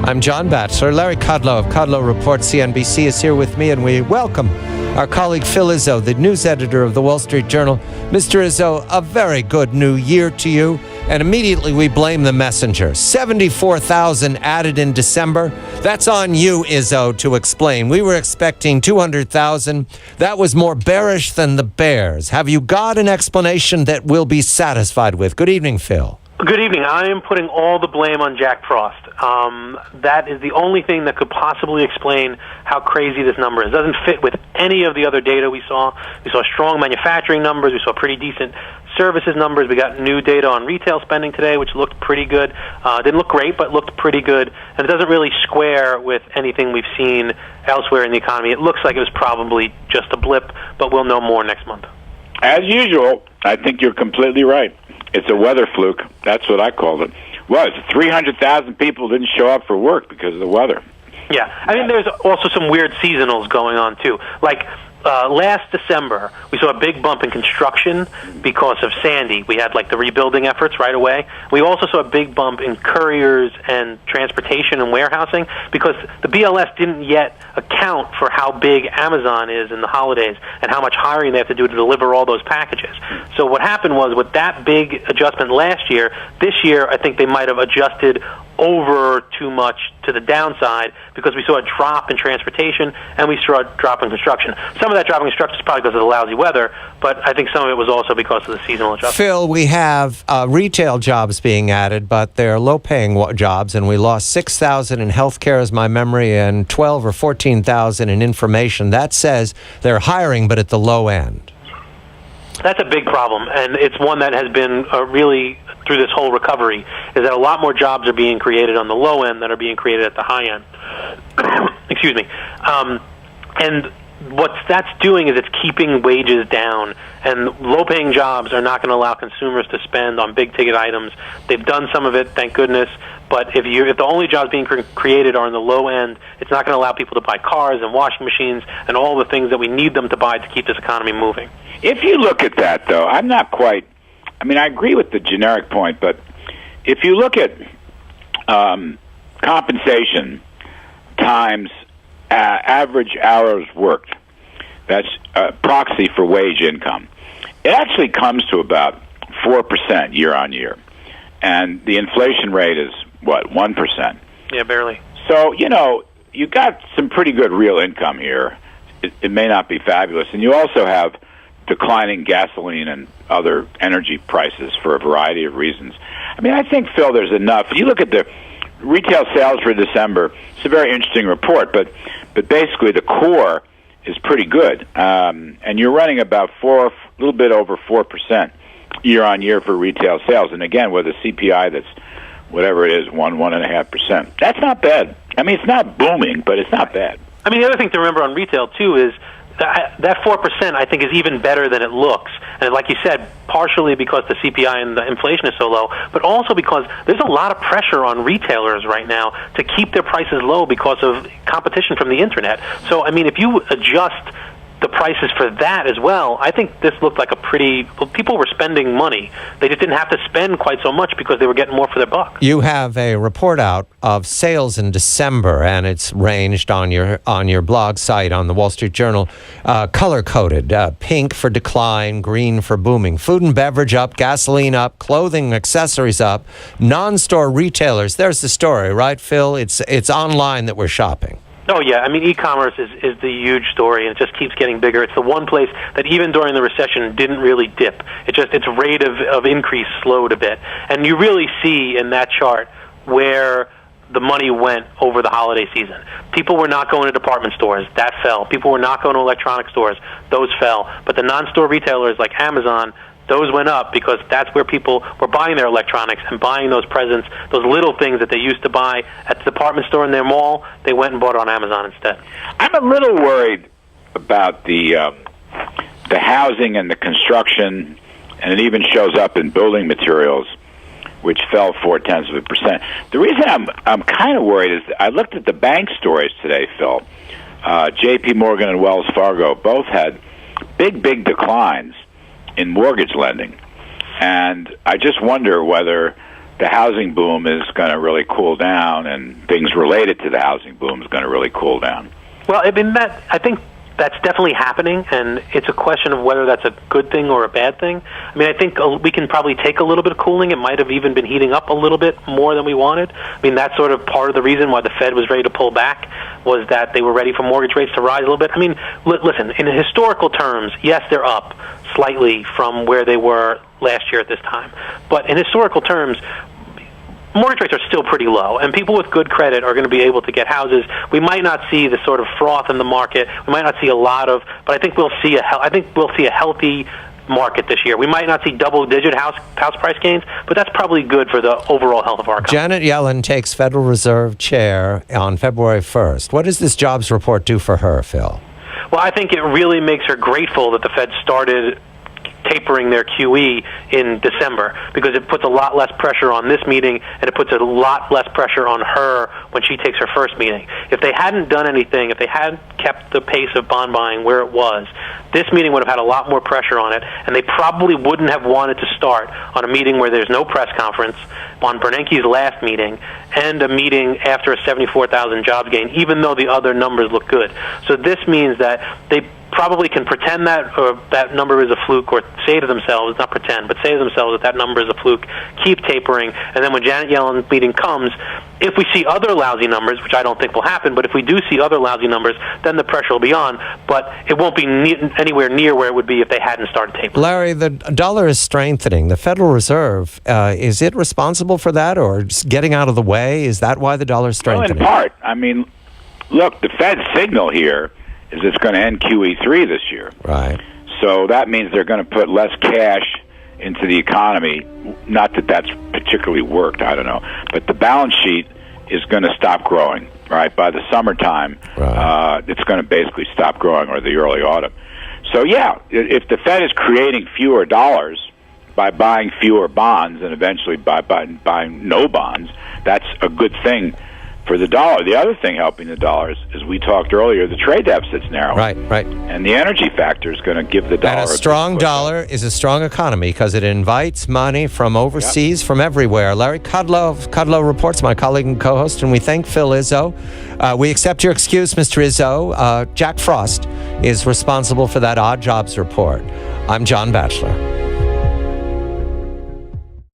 I'm John Batchelor. Larry Kudlow of Kudlow Report CNBC is here with me, and we welcome our colleague Phil Izzo, the news editor of the Wall Street Journal. Mr. Izzo, a very good new year to you. And immediately we blame the messenger. 74,000 added in December. That's on you, Izzo, to explain. We were expecting 200,000. That was more bearish than the bears. Have you got an explanation that we'll be satisfied with? Good evening, Phil. Good evening. I am putting all the blame on Jack Frost. That is the only thing that could possibly explain how crazy this number is. It doesn't fit with any of the other data we saw. We saw strong manufacturing numbers. We saw pretty decent services numbers. We got new data on retail spending today, which looked pretty good. Didn't look great, but looked pretty good. And it doesn't really square with anything we've seen elsewhere in the economy. It looks like it was probably just a blip, but we'll know more next month. As usual, I think you're completely right. It's a weather fluke. That's what I called it. Was 300,000 people didn't show up for work because of the weather. Yeah, I mean, there's also some weird seasonals going on too. Like last December, we saw a big bump in construction because of Sandy. We had like the rebuilding efforts right away. We also saw a big bump in couriers and transportation and warehousing because the BLS didn't yet account for how big Amazon is in the holidays and how much hiring they have to do to deliver all those packages. So what happened was with that big adjustment last year, this year I think they might have adjusted over too much to the downside because we saw a drop in transportation and we saw a drop in construction. Some of that drop in construction is probably because of the lousy weather, but I think some of it was also because of the seasonal adjustment. Phil, we have retail jobs being added, but they're low-paying jobs, and we lost 6,000 in healthcare, is my memory, and 12 or 14,000 in information. That says they're hiring, but at the low end. That's a big problem, and it's one that has been really through this whole recovery, is that a lot more jobs are being created on the low end than are being created at the high end. Excuse me. And what that's doing is it's keeping wages down, and low-paying jobs are not going to allow consumers to spend on big-ticket items. They've done some of it, thank goodness, but if the only jobs being created are on the low end, it's not going to allow people to buy cars and washing machines and all the things that we need them to buy to keep this economy moving. If you look at that, though, I'm not quite... I mean, I agree with the generic point, but if you look at compensation times average hours worked, that's a proxy for wage income, it actually comes to about 4% year on year. And the inflation rate is, 1%? Yeah, barely. So, you got some pretty good real income here. It may not be fabulous. And you also have declining gasoline and other energy prices for a variety of reasons. I mean, I think, Phil, there's enough. You look at the retail sales for December, it's a very interesting report, but basically the core is pretty good. And you're running about a little bit over 4% year on year for retail sales. And again, with a CPI that's whatever it is, 1.5%. That's not bad. I mean, it's not booming, but it's not bad. I mean, the other thing to remember on retail, too, is that 4%, I think, is even better than it looks. And like you said, partially because the CPI and the inflation is so low, but also because there's a lot of pressure on retailers right now to keep their prices low because of competition from the Internet. So, I mean, if you adjust the prices for that as well, I think this looked like people were spending money. They just didn't have to spend quite so much because they were getting more for their buck. You have a report out of sales in December, and it's ranged on your blog site on the Wall Street Journal, color-coded, pink for decline, green for booming. Food and beverage up, gasoline up, clothing, accessories up, non-store retailers. There's the story, right, Phil? It's online that we're shopping. Oh, yeah. I mean, e-commerce is the huge story, and it just keeps getting bigger. It's the one place that even during the recession didn't really dip. Its rate of increase slowed a bit. And you really see in that chart where the money went over the holiday season. People were not going to department stores. That fell. People were not going to electronic stores. Those fell. But the non-store retailers like Amazon, those went up because that's where people were buying their electronics and buying those presents, those little things that they used to buy at the department store in their mall. They went and bought it on Amazon instead. I'm a little worried about the housing and the construction, and it even shows up in building materials, which fell 0.4%. The reason I'm kind of worried is I looked at the bank stories today, Phil. J.P. Morgan and Wells Fargo both had big declines in mortgage lending. And I just wonder whether the housing boom is going to really cool down, and things related to the housing boom is going to really cool down. Well, I mean, I think that's definitely happening, and it's a question of whether that's a good thing or a bad thing. I mean, I think we can probably take a little bit of cooling. It might have even been heating up a little bit more than we wanted. I mean, that's sort of part of the reason why the Fed was ready to pull back, was that they were ready for mortgage rates to rise a little bit. I mean, listen, in historical terms, yes, they're up slightly from where they were last year at this time. But in historical terms, mortgage rates are still pretty low, and people with good credit are going to be able to get houses. We might not see the sort of froth in the market. We might not see a lot of, but I think we'll see a healthy market this year. We might not see double-digit house price gains, but that's probably good for the overall health of our economy. Janet Yellen takes Federal Reserve chair on February 1st. What does this jobs report do for her, Phil? Well, I think it really makes her grateful that the Fed started tapering their QE in December, because it puts a lot less pressure on this meeting, and it puts a lot less pressure on her when she takes her first meeting. If they hadn't done anything, if they hadn't kept the pace of bond buying where it was, this meeting would have had a lot more pressure on it, and they probably wouldn't have wanted to start on a meeting where there's no press conference, on Bernanke's last meeting, and a meeting after a 74,000 jobs gain, even though the other numbers look good. So this means that they probably can pretend that number is a fluke, or say to themselves, not pretend, but say to themselves that number is a fluke, keep tapering, and then when Janet Yellen's meeting comes, if we see other lousy numbers, which I don't think will happen, but if we do see other lousy numbers, then the pressure will be on, but it won't be anywhere near where it would be if they hadn't started tapering. Larry, the dollar is strengthening. The Federal Reserve, is it responsible for that, or just getting out of the way? Is that why the dollar is strengthening? Well, in part. I mean, look, the Fed's signal here is it's going to end QE3 this year. Right. So that means they're going to put less cash into the economy. Not that that's particularly worked, I don't know. But the balance sheet is going to stop growing, right? By the summertime, right. It's going to basically stop growing, or the early autumn. So, yeah, if the Fed is creating fewer dollars by buying fewer bonds and eventually by buying no bonds, that's a good thing for the dollar. The other thing helping the dollar is, as we talked earlier, the trade deficit's narrowing. Right. And the energy factor is going to give the dollar. And a strong dollar is a strong economy because it invites money from overseas, from everywhere. Larry Kudlow of Kudlow Reports, my colleague and co-host, and we thank Phil Izzo. We accept your excuse, Mr. Izzo. Jack Frost is responsible for that odd jobs report. I'm John Batchelor.